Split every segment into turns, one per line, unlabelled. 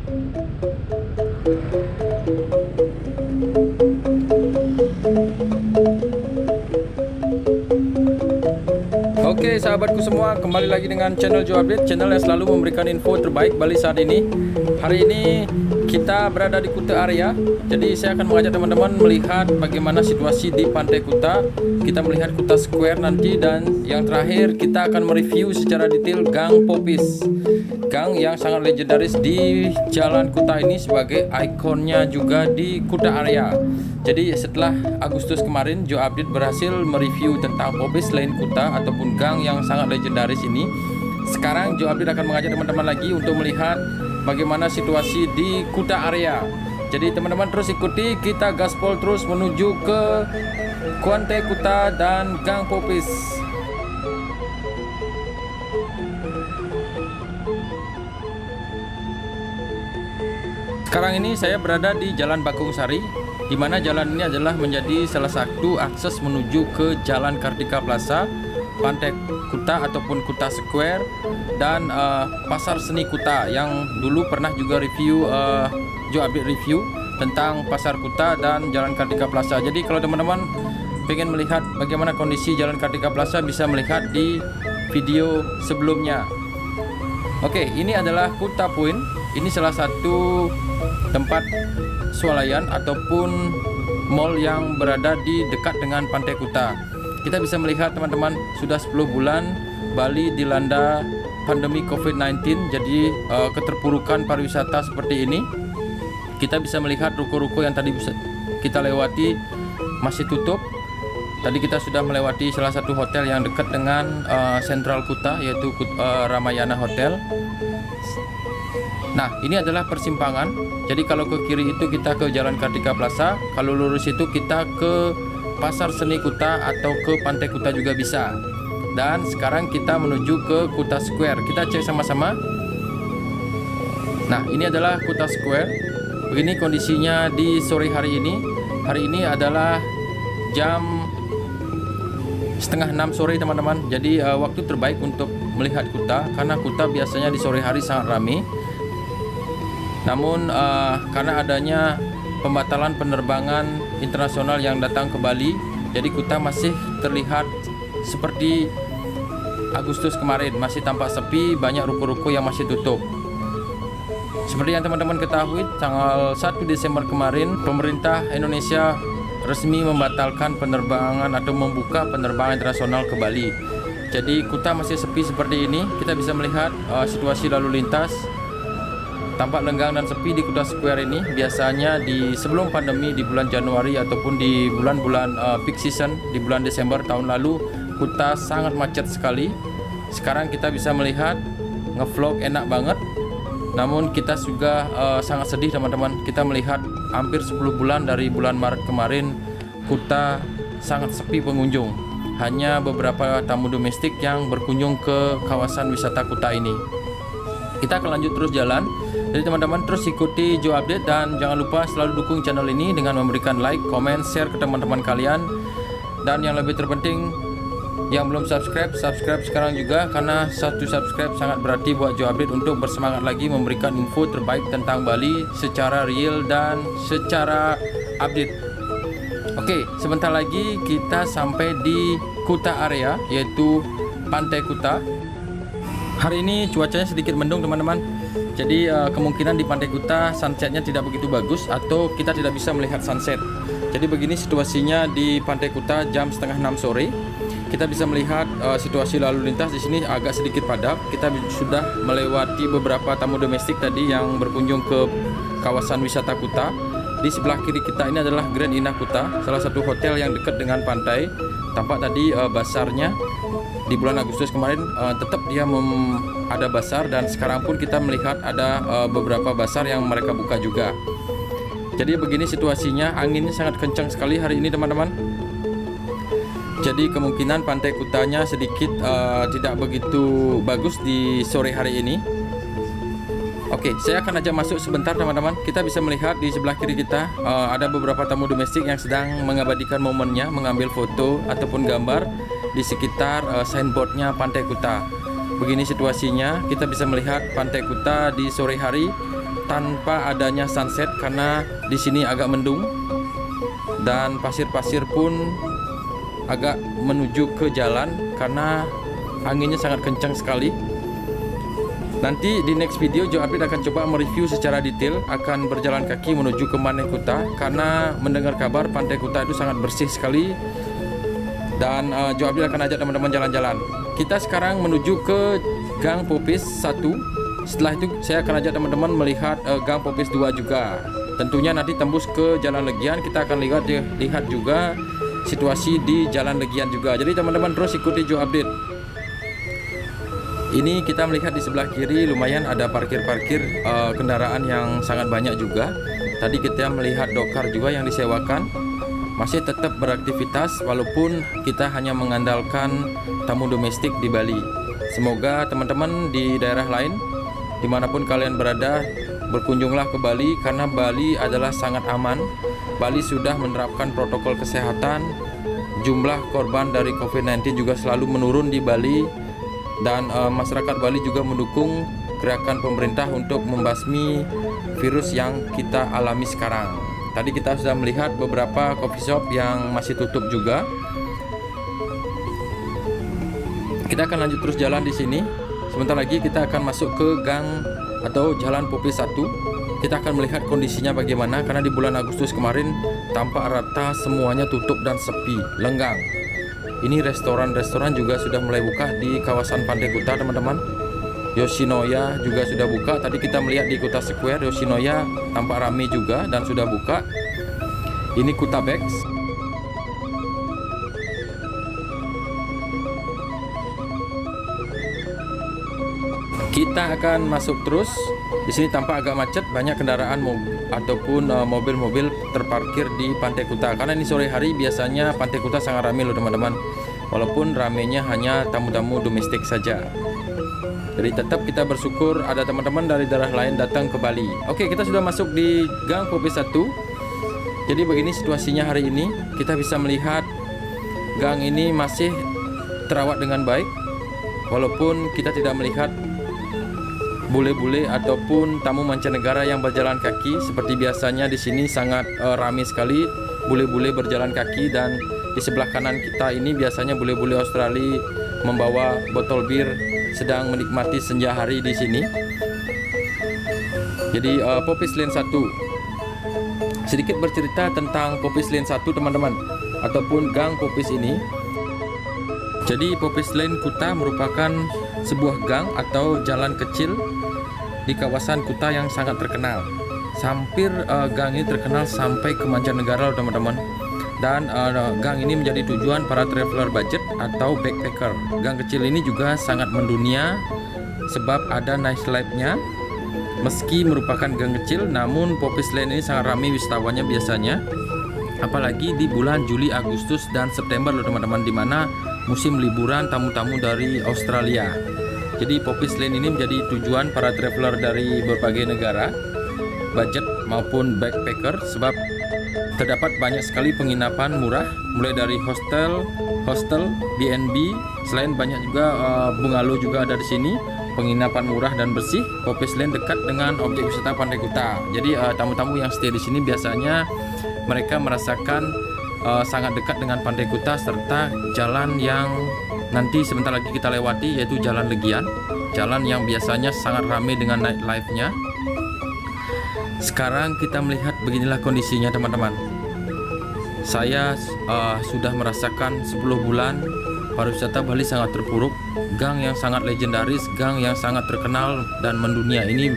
Oke sahabatku semua, kembali lagi dengan channel Joe Update, channel yang selalu memberikan info terbaik Bali saat ini. Hari ini kita berada di Kuta area, jadi saya akan mengajak teman-teman melihat bagaimana situasi di Pantai Kuta. Kita melihat Kuta Square nanti, dan yang terakhir kita akan mereview secara detail Gang Popis, gang yang sangat legendaris di Jalan Kuta ini sebagai ikonnya juga di Kuta area. Jadi setelah Agustus kemarin Joe Update berhasil mereview tentang Popis selain Kuta ataupun gang yang sangat legendaris ini, sekarang Joe Update akan mengajak teman-teman lagi untuk melihat bagaimana situasi di Kuta area. Jadi teman-teman terus ikuti, kita gaspol terus menuju ke Pantai Kuta dan Gang Popis. Sekarang ini saya berada di Jalan Bakung Sari, di mana jalan ini adalah menjadi salah satu akses menuju ke Jalan Kartika Plaza, Pantai Kuta ataupun Kuta Square, dan Pasar Seni Kuta yang dulu pernah juga review, Joe Update review tentang Pasar Kuta dan Jalan Kartika Plaza. Jadi kalau teman-teman pengen melihat bagaimana kondisi Jalan Kartika Plaza, bisa melihat di video sebelumnya. Oke, ini adalah Kuta Point. Ini salah satu tempat swalayan ataupun mall yang berada di dekat dengan Pantai Kuta. Kita bisa melihat teman-teman, sudah 10 bulan Bali dilanda pandemi COVID-19, jadi keterpurukan pariwisata seperti ini. Kita bisa melihat ruko-ruko yang tadi bisa kita lewati masih tutup. Tadi kita sudah melewati salah satu hotel yang dekat dengan Sentral Kuta, yaitu Ramayana Hotel. Nah, ini adalah persimpangan. Jadi kalau ke kiri itu kita ke Jalan Kartika Plaza, kalau lurus itu kita ke Pasar Seni Kuta atau ke Pantai Kuta juga bisa. Dan sekarang kita menuju ke Kuta Square. Kita cek sama-sama. Nah, ini adalah Kuta Square. Begini kondisinya di sore hari ini. Hari ini adalah jam setengah 6 sore teman-teman. Jadi waktu terbaik untuk melihat Kuta, karena Kuta biasanya di sore hari sangat ramai. Namun karena adanya pembatalan penerbangan internasional yang datang ke Bali, jadi Kuta masih terlihat seperti Agustus kemarin, masih tampak sepi, banyak ruko-ruko yang masih tutup. Seperti yang teman-teman ketahui, tanggal 1 Desember kemarin pemerintah Indonesia resmi membatalkan penerbangan atau membuka penerbangan internasional ke Bali. Jadi Kuta masih sepi seperti ini. Kita bisa melihat situasi lalu lintas tampak lenggang dan sepi di Kuta Square ini. Biasanya di sebelum pandemi di bulan Januari ataupun di bulan-bulan peak season di bulan Desember tahun lalu, Kuta sangat macet sekali. Sekarang kita bisa melihat ngevlog enak banget. Namun kita juga sangat sedih teman-teman. Kita melihat hampir 10 bulan dari bulan Maret kemarin Kuta sangat sepi pengunjung. Hanya beberapa tamu domestik yang berkunjung ke kawasan wisata Kuta ini. Kita akan lanjut terus jalan. Jadi teman-teman terus ikuti Joe Update, dan jangan lupa selalu dukung channel ini dengan memberikan like, comment, share ke teman-teman kalian. Dan yang lebih terpenting, yang belum subscribe, subscribe sekarang juga, karena satu subscribe sangat berarti buat Joe Update untuk bersemangat lagi memberikan info terbaik tentang Bali secara real dan secara update. Oke, sebentar lagi kita sampai di Kuta area, yaitu Pantai Kuta. Hari ini cuacanya sedikit mendung teman-teman. Jadi kemungkinan di Pantai Kuta sunsetnya tidak begitu bagus, atau kita tidak bisa melihat sunset. Jadi begini situasinya di Pantai Kuta jam setengah 6 sore. Kita bisa melihat situasi lalu lintas di sini agak sedikit padat. Kita sudah melewati beberapa tamu domestik tadi yang berkunjung ke kawasan wisata Kuta. Di sebelah kiri kita ini adalah Grand Indah Kuta, salah satu hotel yang dekat dengan pantai. Tampak tadi basarnya di bulan Agustus kemarin tetap dia ada basar, dan sekarang pun kita melihat ada beberapa basar yang mereka buka juga. Jadi begini situasinya, anginnya sangat kencang sekali hari ini teman-teman. Jadi kemungkinan Pantai Kutanya sedikit tidak begitu bagus di sore hari ini. Oke, saya akan ajak masuk sebentar teman-teman. Kita bisa melihat di sebelah kiri kita ada beberapa tamu domestik yang sedang mengabadikan momennya, mengambil foto ataupun gambar di sekitar signboardnya Pantai Kuta. Begini situasinya, kita bisa melihat Pantai Kuta di sore hari tanpa adanya sunset karena di sini agak mendung dan pasir-pasir pun agak menuju ke jalan karena anginnya sangat kencang sekali. Nanti di next video Joe Update akan coba mereview secara detail akan berjalan kaki menuju ke Pantai Kuta, karena mendengar kabar Pantai Kuta itu sangat bersih sekali dan Joe Update akan ajak teman-teman jalan-jalan. Kita sekarang menuju ke Gang Popis 1. Setelah itu saya akan ajak teman-teman melihat Gang Popis 2 juga. Tentunya nanti tembus ke Jalan Legian, kita akan lihat juga situasi di Jalan Legian juga. Jadi teman-teman terus ikuti Joe Update. Ini kita melihat di sebelah kiri lumayan ada parkir-parkir kendaraan yang sangat banyak juga. Tadi kita melihat dokar juga yang disewakan, masih tetap beraktivitas walaupun kita hanya mengandalkan tamu domestik di Bali. Semoga teman-teman di daerah lain dimanapun kalian berada berkunjunglah ke Bali, karena Bali adalah sangat aman. Bali sudah menerapkan protokol kesehatan, jumlah korban dari COVID-19 juga selalu menurun di Bali. Dan masyarakat Bali juga mendukung gerakan pemerintah untuk membasmi virus yang kita alami sekarang. Tadi kita sudah melihat beberapa coffee shop yang masih tutup juga. Kita akan lanjut terus jalan di sini. Sebentar lagi kita akan masuk ke gang atau Jalan Popis 1. Kita akan melihat kondisinya bagaimana, karena di bulan Agustus kemarin tampak rata semuanya tutup dan sepi, lenggang. Ini restoran-restoran juga sudah mulai buka di kawasan Pantai Kuta, teman-teman. Yoshinoya juga sudah buka. Tadi kita melihat di Kuta Square, Yoshinoya tampak ramai juga dan sudah buka. Ini Kuta Bags. Kita akan masuk terus. Di sini tampak agak macet, banyak kendaraan ataupun mobil-mobil terparkir di Pantai Kuta. Karena ini sore hari biasanya Pantai Kuta sangat ramai loh teman-teman. Walaupun ramainya hanya tamu-tamu domestik saja. Jadi tetap kita bersyukur ada teman-teman dari daerah lain datang ke Bali. Oke, kita sudah masuk di Gang Popis 1. Jadi begini situasinya hari ini. Kita bisa melihat gang ini masih terawat dengan baik. Walaupun kita tidak melihat bule-bule ataupun tamu mancanegara yang berjalan kaki seperti biasanya. Di sini sangat ramai sekali bule-bule berjalan kaki, dan di sebelah kanan kita ini biasanya bule-bule Australia membawa botol bir sedang menikmati senja hari di sini. Jadi Popis Lane 1. Sedikit bercerita tentang Popis Lane 1 teman-teman, ataupun Gang Popis ini. Jadi Popis Lane Kuta merupakan sebuah gang atau jalan kecil di kawasan Kuta yang sangat terkenal. Hampir gang ini terkenal sampai ke mancanegara teman-teman. Dan gang ini menjadi tujuan para traveler budget atau backpacker. Gang kecil ini juga sangat mendunia sebab ada nightlife-nya. Meski merupakan gang kecil, namun Popis Lane ini sangat ramai wisatawannya biasanya. Apalagi di bulan Juli, Agustus, dan September loh teman-teman, dimana musim liburan tamu-tamu dari Australia. Jadi Popis Lane ini menjadi tujuan para traveler dari berbagai negara, budget maupun backpacker, sebab terdapat banyak sekali penginapan murah, mulai dari hostel, B&B. Selain banyak juga bungalow juga ada di sini, penginapan murah dan bersih. Popis Lane dekat dengan objek wisata Pantai Kuta. Jadi tamu-tamu yang stay di sini biasanya mereka merasakan sangat dekat dengan Pantai Kuta, serta jalan yang nanti sebentar lagi kita lewati, yaitu Jalan Legian, jalan yang biasanya sangat ramai dengan nightlife-nya. Sekarang kita melihat beginilah kondisinya teman-teman. Saya sudah merasakan 10 bulan pariwisata Bali sangat terpuruk. Gang yang sangat legendaris, gang yang sangat terkenal dan mendunia ini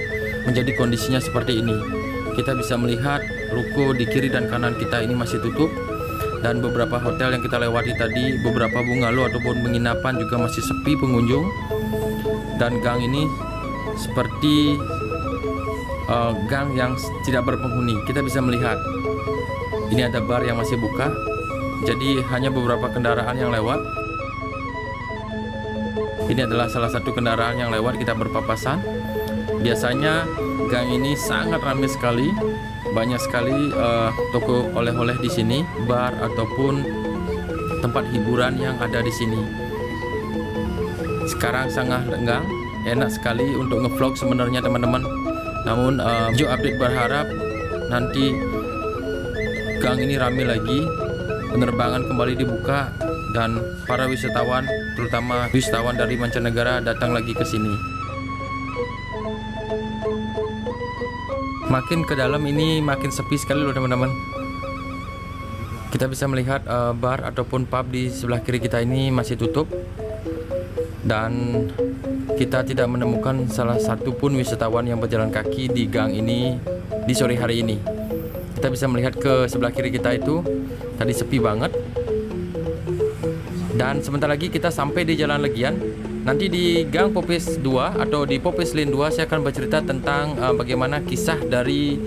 menjadi kondisinya seperti ini. Kita bisa melihat ruko di kiri dan kanan kita ini masih tutup, dan beberapa hotel yang kita lewati tadi, beberapa bungalow ataupun penginapan juga masih sepi pengunjung. Dan gang ini seperti gang yang tidak berpenghuni. Kita bisa melihat ini ada bar yang masih buka, jadi hanya beberapa kendaraan yang lewat. Ini adalah salah satu kendaraan yang lewat, kita berpapasan. Biasanya gang ini sangat ramai sekali, banyak sekali toko oleh-oleh di sini, bar ataupun tempat hiburan yang ada di sini. Sekarang sangat lenggang, enak sekali untuk ngevlog sebenarnya teman-teman. Namun Jo Update berharap nanti gang ini ramai lagi, penerbangan kembali dibuka, dan para wisatawan, terutama wisatawan dari mancanegara, datang lagi ke sini. Makin ke dalam ini makin sepi sekali loh teman-teman. Kita bisa melihat bar ataupun pub di sebelah kiri kita ini masih tutup, dan kita tidak menemukan salah satu pun wisatawan yang berjalan kaki di gang ini di sore hari ini. Kita bisa melihat ke sebelah kiri kita itu tadi sepi banget. Dan sebentar lagi kita sampai di Jalan Legian. Nanti di Gang Popis 2 atau di Popis Lane 2 saya akan bercerita tentang bagaimana kisah dari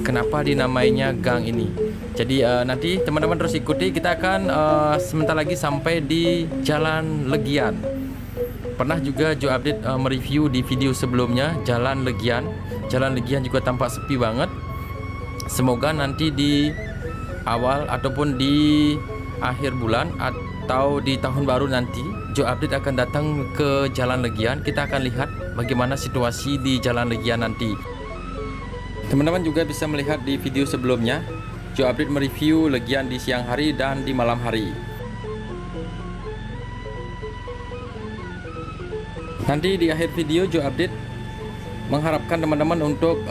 kenapa dinamainya gang ini. Jadi nanti teman-teman terus ikuti. Kita akan sebentar lagi sampai di Jalan Legian. Pernah juga Jo Update mereview di video sebelumnya Jalan Legian. Jalan Legian juga tampak sepi banget. Semoga nanti di awal ataupun di akhir bulan atau di tahun baru nanti Jo Update akan datang ke Jalan Legian. Kita akan lihat bagaimana situasi di Jalan Legian nanti. Teman-teman juga bisa melihat di video sebelumnya Jo Update mereview Legian di siang hari dan di malam hari. Nanti di akhir video Jo Update mengharapkan teman-teman untuk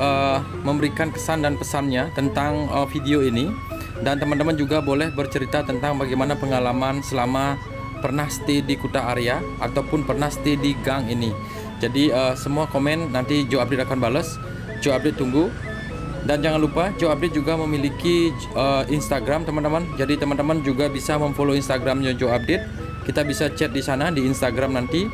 memberikan kesan dan pesannya tentang video ini. Dan teman-teman juga boleh bercerita tentang bagaimana pengalaman selama pernah stay di Kuta area ataupun pernah stay di gang ini. Jadi semua komen nanti Jo Update akan balas. Jo Update tunggu. Dan jangan lupa Jo Update juga memiliki Instagram teman-teman. Jadi teman-teman juga bisa memfollow Instagramnya Jo Update. Kita bisa chat di sana di Instagram nanti.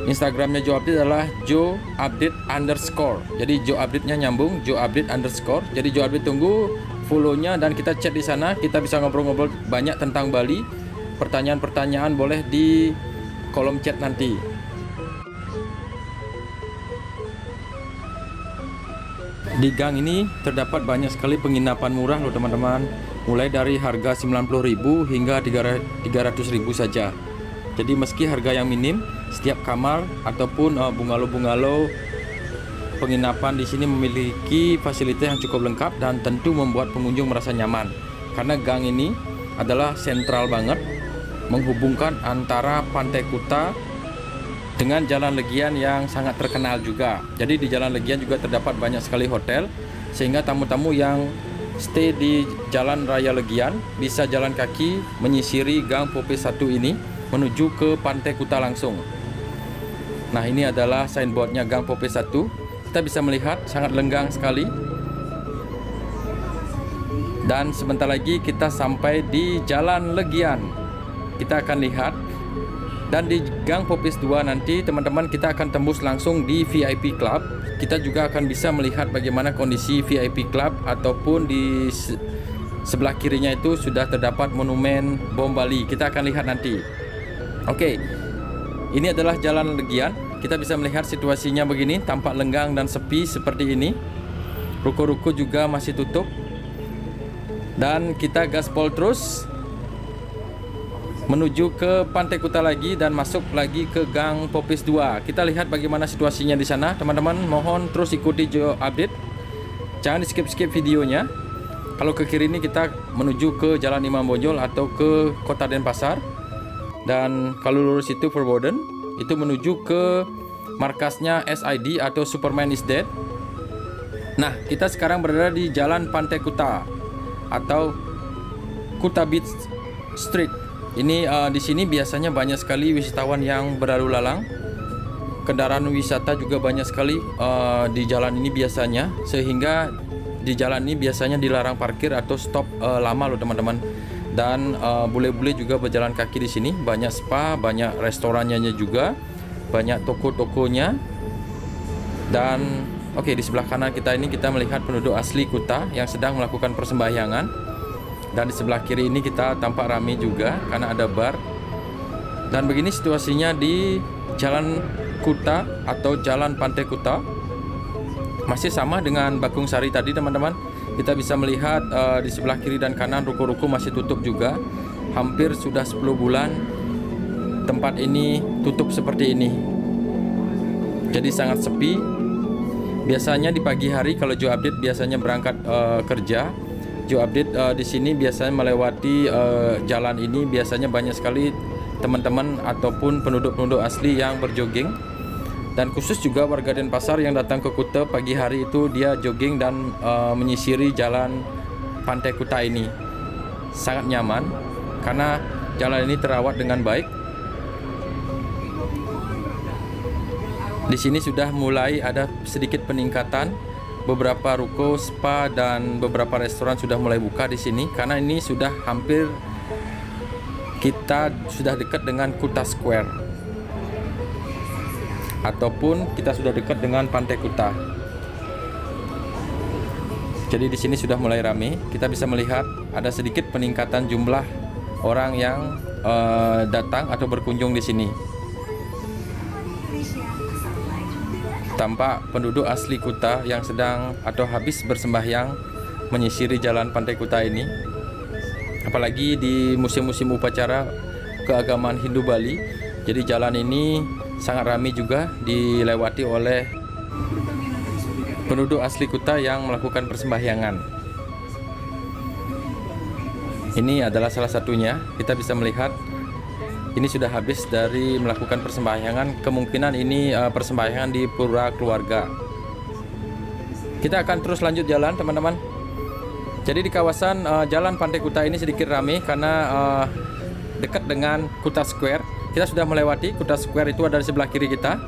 Instagramnya Jo Update adalah Jo Update _. Jadi Jo Update-nya nyambung, Jo Update _. Jadi Jo Update tunggu follow-nya dan kita chat di sana. Kita bisa ngobrol-ngobrol banyak tentang Bali. Pertanyaan-pertanyaan boleh di kolom chat nanti. Di gang ini terdapat banyak sekali penginapan murah loh teman-teman. Mulai dari harga 90.000 hingga 300.000 saja. Jadi meski harga yang minim, setiap kamar ataupun bungalow-bungalow penginapan di sini memiliki fasilitas yang cukup lengkap dan tentu membuat pengunjung merasa nyaman. Karena gang ini adalah sentral banget, menghubungkan antara Pantai Kuta dengan Jalan Legian yang sangat terkenal juga. Jadi di Jalan Legian juga terdapat banyak sekali hotel, sehingga tamu-tamu yang stay di Jalan Raya Legian bisa jalan kaki menyisiri Gang Popis 1 ini menuju ke Pantai Kuta langsung. Nah, ini adalah signboardnya Gang Popis 1. Kita bisa melihat sangat lenggang sekali. Dan sebentar lagi kita sampai di Jalan Legian. Kita akan lihat. Dan di Gang Popis 2 nanti teman-teman kita akan tembus langsung di VIP Club. Kita juga akan bisa melihat bagaimana kondisi VIP Club, ataupun di sebelah kirinya itu sudah terdapat monumen bom Bali. Kita akan lihat nanti. Oke, ini adalah Jalan Legian. Kita bisa melihat situasinya begini, tampak lenggang dan sepi seperti ini. Ruko-ruko juga masih tutup. Dan kita gaspol terus menuju ke Pantai Kuta lagi dan masuk lagi ke Gang Popis 2. Kita lihat bagaimana situasinya di sana. Teman-teman mohon terus ikuti Jo Update. Jangan di skip-skip videonya. Kalau ke kiri ini kita menuju ke Jalan Imam Bonjol atau ke Kota Denpasar. Dan kalau lurus itu Verboden, itu menuju ke markasnya SID atau Superman is Dead. Nah, kita sekarang berada di Jalan Pantai Kuta atau Kuta Beach Street. Ini di sini biasanya banyak sekali wisatawan yang berlalu lalang. Kendaraan wisata juga banyak sekali di jalan ini biasanya, sehingga di jalan ini biasanya dilarang parkir atau stop lama loh teman-teman. Dan bule-bule juga berjalan kaki di sini. Banyak spa, banyak restorannya juga, banyak toko-tokonya. Dan oke, di sebelah kanan kita ini kita melihat penduduk asli Kuta yang sedang melakukan persembahyangan. Dan di sebelah kiri ini kita tampak ramai juga karena ada bar. Dan begini situasinya di Jalan Kuta atau Jalan Pantai Kuta. Masih sama dengan Bakung Sari tadi teman-teman. Kita bisa melihat di sebelah kiri dan kanan ruko-ruko masih tutup juga. Hampir sudah 10 bulan tempat ini tutup seperti ini. Jadi sangat sepi. Biasanya di pagi hari kalau Joe Update biasanya berangkat kerja, Joe Update di sini biasanya melewati jalan ini, biasanya banyak sekali teman-teman ataupun penduduk-penduduk asli yang berjogging. Dan khusus juga warga Denpasar yang datang ke Kuta pagi hari itu dia jogging dan menyisiri jalan Pantai Kuta ini. Sangat nyaman karena jalan ini terawat dengan baik. Di sini sudah mulai ada sedikit peningkatan. Beberapa ruko, spa dan beberapa restoran sudah mulai buka di sini karena ini sudah hampir, kita sudah dekat dengan Kuta Square. Ataupun kita sudah dekat dengan Pantai Kuta. Jadi di sini sudah mulai ramai. Kita bisa melihat ada sedikit peningkatan jumlah orang yang datang atau berkunjung di sini. Tampak penduduk asli Kuta yang sedang atau habis bersembahyang menyisiri jalan Pantai Kuta ini. Apalagi di musim-musim upacara keagamaan Hindu Bali. Jadi jalan ini sangat ramai juga dilewati oleh penduduk asli Kuta yang melakukan persembahyangan. Ini adalah salah satunya. Kita bisa melihat ini sudah habis dari melakukan persembahyangan. Kemungkinan ini persembahyangan di pura keluarga. Kita akan terus lanjut jalan, teman-teman. Jadi di kawasan jalan Pantai Kuta ini sedikit ramai karena dekat dengan Kuta Square. Kita sudah melewati Kuta Square, itu ada di sebelah kiri kita.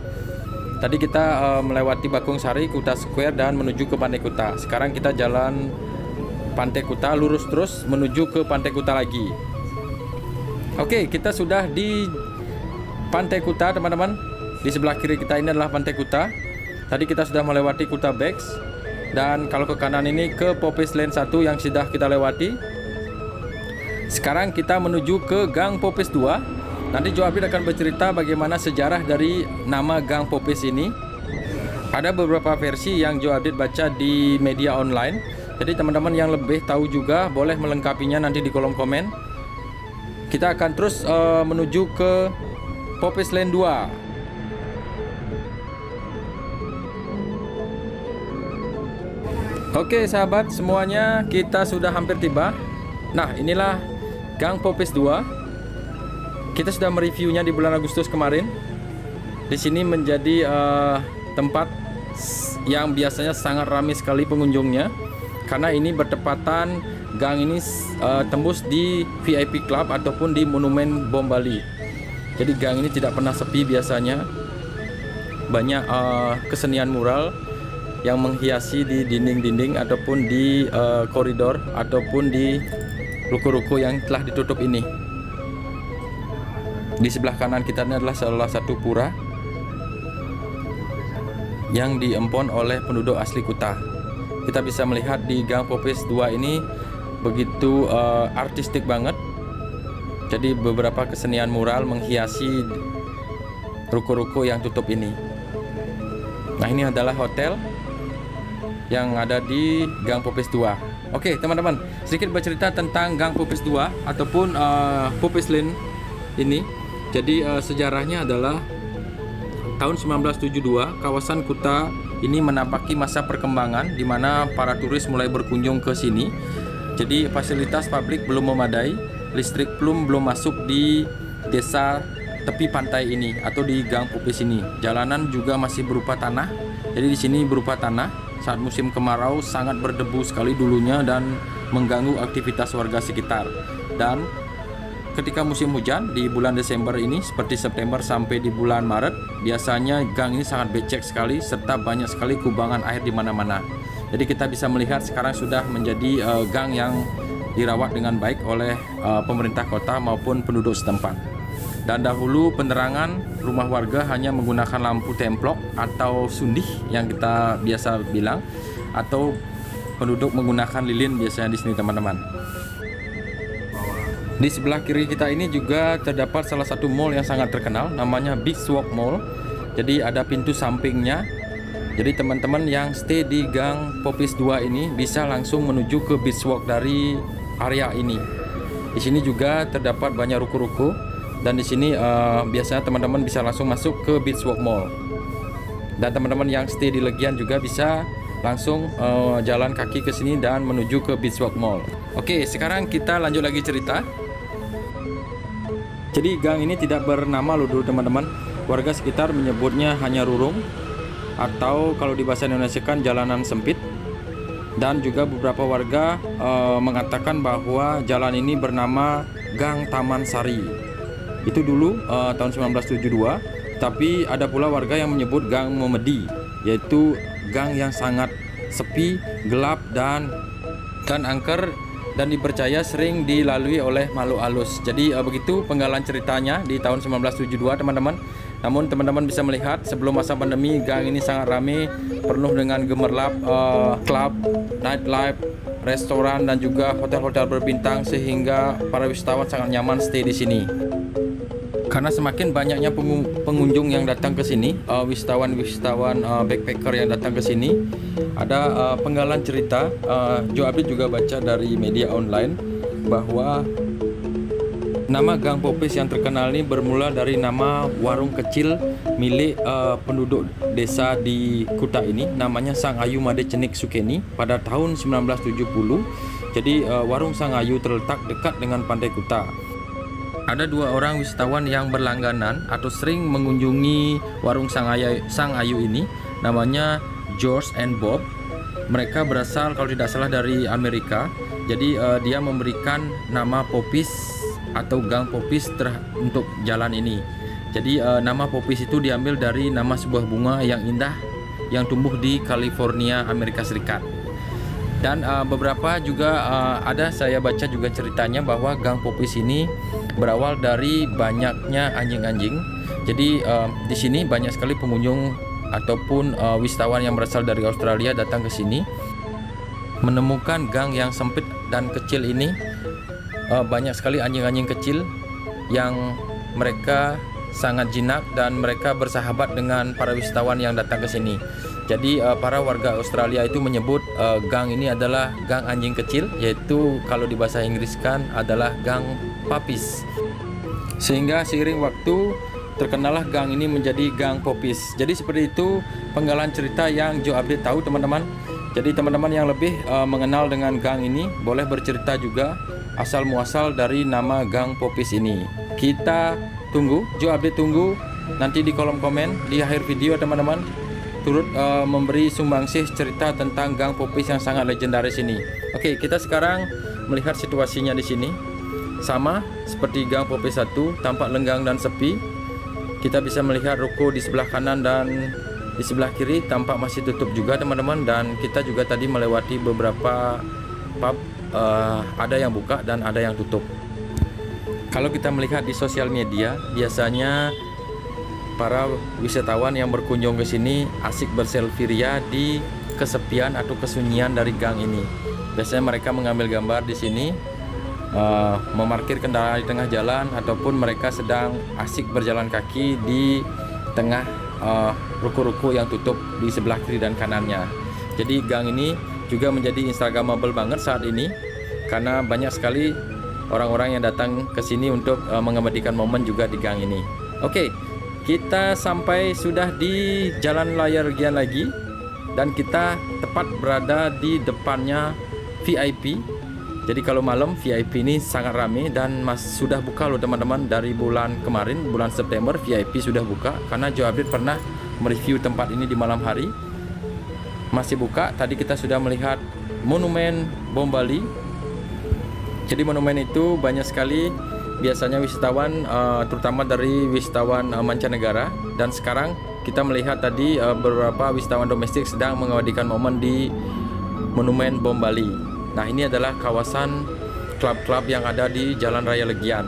Tadi kita melewati Bakung Sari, Kuta Square dan menuju ke Pantai Kuta. Sekarang kita jalan Pantai Kuta lurus terus menuju ke Pantai Kuta lagi. Oke, kita sudah di Pantai Kuta, teman-teman. Di sebelah kiri kita ini adalah Pantai Kuta. Tadi kita sudah melewati Kuta Beks. Dan kalau ke kanan ini ke Popis Lane 1 yang sudah kita lewati. Sekarang kita menuju ke Gang Popis 2. Nanti Joe Update akan bercerita bagaimana sejarah dari nama Gang Popis ini. Ada beberapa versi yang Joe Update baca di media online. Jadi teman-teman yang lebih tahu juga boleh melengkapinya nanti di kolom komen. Kita akan terus menuju ke Popis Lane 2. Oke sahabat semuanya, kita sudah hampir tiba. Nah, inilah Gang Popis 2. Kita sudah mereviewnya di bulan Agustus kemarin. Di sini menjadi tempat yang biasanya sangat ramai sekali pengunjungnya. Karena ini bertepatan gang ini tembus di VIP Club ataupun di Monumen Bom Bali. Jadi gang ini tidak pernah sepi biasanya. Banyak kesenian mural yang menghiasi di dinding-dinding ataupun di koridor ataupun di ruko-ruko yang telah ditutup ini. Di sebelah kanan kita ini adalah salah satu pura yang diempon oleh penduduk asli Kuta. Kita bisa melihat di Gang Popis 2 ini begitu artistik banget. Jadi beberapa kesenian mural menghiasi ruko-ruko yang tutup ini. Nah, ini adalah hotel yang ada di Gang Popis 2. Oke teman-teman, sedikit bercerita tentang Gang Popis 2 ataupun Popis Lane ini. Jadi sejarahnya adalah tahun 1972 kawasan Kuta ini menapaki masa perkembangan di mana para turis mulai berkunjung ke sini. Jadi fasilitas publik belum memadai, listrik belum masuk di desa tepi pantai ini atau di Gang Popis ini. Jalanan juga masih berupa tanah. Jadi di sini berupa tanah. Saat musim kemarau sangat berdebu sekali dulunya dan mengganggu aktivitas warga sekitar. Dan ketika musim hujan di bulan Desember ini seperti September sampai di bulan Maret, biasanya gang ini sangat becek sekali serta banyak sekali kubangan air di mana-mana. Jadi kita bisa melihat sekarang sudah menjadi gang yang dirawat dengan baik oleh pemerintah kota maupun penduduk setempat. Dan dahulu penerangan rumah warga hanya menggunakan lampu templok atau sundih yang kita biasa bilang, atau penduduk menggunakan lilin biasanya di sini teman-teman. Di sebelah kiri kita ini juga terdapat salah satu mall yang sangat terkenal, namanya Beachwalk Mall. Jadi ada pintu sampingnya. Jadi teman-teman yang stay di Gang Popis 2 ini bisa langsung menuju ke Beachwalk dari area ini. Di sini juga terdapat banyak ruko-ruko dan di sini biasanya teman-teman bisa langsung masuk ke Beachwalk Mall. Dan teman-teman yang stay di Legian juga bisa langsung jalan kaki ke sini dan menuju ke Beachwalk Mall. Oke, sekarang kita lanjut lagi cerita. Jadi gang ini tidak bernama loh dulu teman-teman. Warga sekitar menyebutnya hanya Rurung, atau kalau di bahasa Indonesia kan jalanan sempit. Dan juga beberapa warga mengatakan bahwa jalan ini bernama Gang Taman Sari. Itu dulu tahun 1972. Tapi ada pula warga yang menyebut Gang Memedi, yaitu gang yang sangat sepi, gelap dan angker, dan dipercaya sering dilalui oleh makhluk halus. Jadi begitu penggalan ceritanya di tahun 1972 teman-teman. Namun teman-teman bisa melihat sebelum masa pandemi gang ini sangat ramai, penuh dengan gemerlap klub, nightlife, restoran dan juga hotel-hotel berbintang, sehingga para wisatawan sangat nyaman stay di sini. Karena semakin banyaknya pengunjung yang datang ke sini, wisatawan backpacker yang datang ke sini, ada penggalan cerita. Joe Update juga baca dari media online bahwa nama Gang Popis yang terkenal ini bermula dari nama warung kecil milik penduduk desa di Kuta ini, namanya Sang Ayu Made Cenik Sukeni pada tahun 1970. Jadi warung Sang Ayu terletak dekat dengan pantai Kuta. Ada dua orang wisatawan yang berlangganan atau sering mengunjungi warung Sang Ayu ini, namanya George and Bob. Mereka berasal kalau tidak salah dari Amerika. Jadi dia memberikan nama Popis atau Gang Popis untuk jalan ini. Jadi nama Popis itu diambil dari nama sebuah bunga yang indah yang tumbuh di California, Amerika Serikat. Dan beberapa juga ada saya baca juga ceritanya bahwa Gang Popis ini berawal dari banyaknya anjing-anjing. Jadi di sini banyak sekali pengunjung ataupun wisatawan yang berasal dari Australia datang ke sini, menemukan gang yang sempit dan kecil ini. Banyak sekali anjing-anjing kecil yang mereka sangat jinak dan mereka bersahabat dengan para wisatawan yang datang ke sini. Jadi para warga Australia itu menyebut gang ini adalah gang anjing kecil, yaitu kalau di bahasa Inggris kan adalah Gang Puppies. Sehingga seiring waktu terkenalah gang ini menjadi Gang Popis. Jadi seperti itu penggalan cerita yang Joe Update tahu teman-teman. Jadi teman-teman yang lebih mengenal dengan gang ini boleh bercerita juga asal muasal dari nama Gang Popis ini. Kita tunggu, Joe Update tunggu nanti di kolom komen di akhir video teman-teman, turut memberi sumbangsih cerita tentang Gang Popis yang sangat legendaris ini. Oke, kita sekarang melihat situasinya di sini. Sama seperti Gang Popis 1, tampak lenggang dan sepi. Kita bisa melihat ruko di sebelah kanan dan di sebelah kiri tampak masih tutup juga teman-teman. Dan kita juga tadi melewati beberapa pub, ada yang buka dan ada yang tutup. Kalau kita melihat di sosial media, biasanya para wisatawan yang berkunjung ke sini asik berselfie ria di kesepian atau kesunyian dari gang ini. Biasanya mereka mengambil gambar di sini, memarkir kendaraan di tengah jalan, ataupun mereka sedang asik berjalan kaki di tengah ruko-ruko yang tutup di sebelah kiri dan kanannya. Jadi gang ini juga menjadi instagramable banget saat ini karena banyak sekali orang-orang yang datang ke sini untuk mengabadikan momen juga di gang ini. Oke, kita sampai sudah di Jalan Raya Legian lagi, dan kita tepat berada di depannya VIP. Jadi kalau malam VIP ini sangat ramai dan sudah buka loh teman-teman. Dari bulan kemarin, bulan September, VIP sudah buka karena Joe Update pernah mereview tempat ini di malam hari. Masih buka. Tadi kita sudah melihat Monumen Bom Bali. Jadi monumen itu banyak sekali biasanya wisatawan, terutama dari wisatawan mancanegara. Dan sekarang kita melihat tadi beberapa wisatawan domestik sedang mengabadikan momen di Monumen Bom Bali. Nah, ini adalah kawasan klub-klub yang ada di Jalan Raya Legian.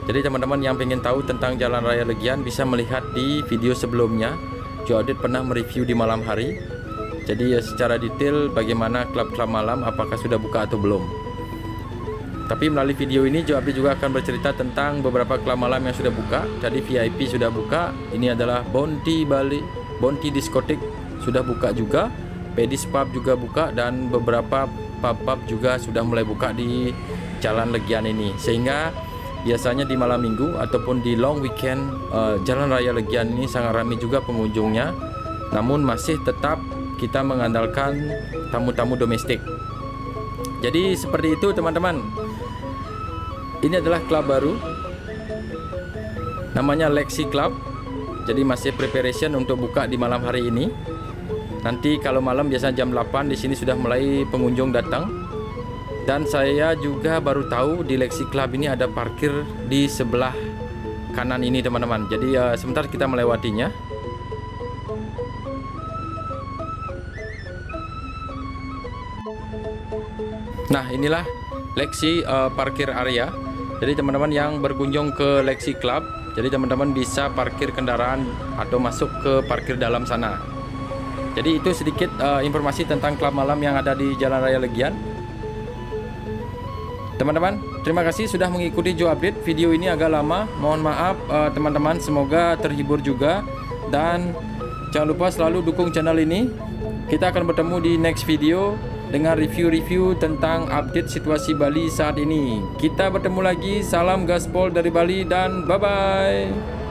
Jadi teman-teman yang ingin tahu tentang Jalan Raya Legian bisa melihat di video sebelumnya. Joe Update pernah mereview di malam hari. Jadi secara detail bagaimana klub-klub malam, apakah sudah buka atau belum. Tapi melalui video ini Joe Update juga akan bercerita tentang beberapa klub malam yang sudah buka. Jadi VIP sudah buka. Ini adalah Bounty Bali, Bounty Diskotik sudah buka juga. Pedis Pub juga buka, dan beberapa pub-pub juga sudah mulai buka di Jalan Legian ini. Sehingga biasanya di malam minggu ataupun di long weekend Jalan Raya Legian ini sangat ramai juga pengunjungnya. namun masih tetap kita mengandalkan tamu-tamu domestik. Jadi seperti itu teman-teman. Ini adalah klub baru, namanya Lexi Club. Jadi masih preparation untuk buka di malam hari ini. Nanti kalau malam biasa jam 8 di sini sudah mulai pengunjung datang. Dan saya juga baru tahu di Lexi Club ini ada parkir di sebelah kanan ini teman-teman. Jadi sebentar kita melewatinya. Nah, inilah Lexi parkir area. Jadi teman-teman yang berkunjung ke Lexi Club, jadi teman-teman bisa parkir kendaraan atau masuk ke parkir dalam sana. Jadi itu sedikit informasi tentang klub malam yang ada di Jalan Raya Legian. Teman-teman, terima kasih sudah mengikuti Joe Update. Video ini agak lama, mohon maaf teman-teman, semoga terhibur juga. Dan jangan lupa selalu dukung channel ini. Kita akan bertemu di next video dengan review-review tentang update situasi Bali saat ini. Kita bertemu lagi, salam gaspol dari Bali dan bye-bye.